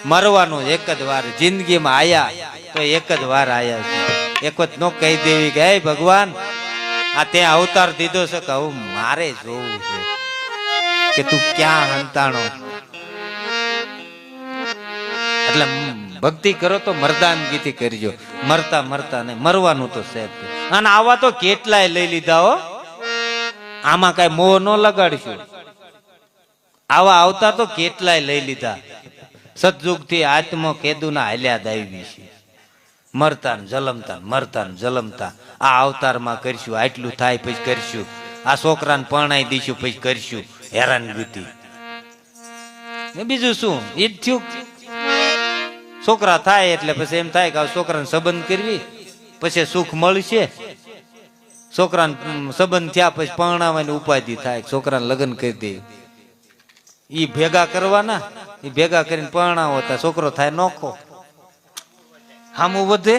મરવાનું એક જ વાર જિંદગીમાં આયા તો એક જ વાર આયા છે એક વખત નો કહી દેવી કે હે ભગવાન આ તે અવતાર દીધો છે કે હવે મારે જોવું છે કે તું ક્યાં હંતાણો એટલે ભક્તિ કરો તો મરદાનગીથી કરજો મરતા મરતા નહીં મરવાનું તો છે અને આવા તો કેટલાય લઈ લીધા હો આમાં કઈ મોહ ન લગાડશું આવા અવતાર તો કેટલાય લઈ લીધા સતયુગ થી આત્મ કેદુના હાલ્યા દાવી છે મરતા ને જલમતા મરતા ને જલમતા આ અવતારમાં કરશું આટલું થાય પછી કરશું આ છોકરાને પરણાઈ દઈશું પછી કરશું હેરાનગતિ બીજું શું એ જ થયું છોકરા થાય એટલે પછી એમ થાય કે છોકરાને સંબંધ કરવી પછી સુખ મળશે છોકરાને સંબંધ થયા પછી પરણાવવાની ઉપાધિ થાય છોકરાને લગ્ન કરી દે ઈ ભેગા કરવાના એ ભેગા કરીને પરણાવો છોકરો થાય નોખો હામું વધે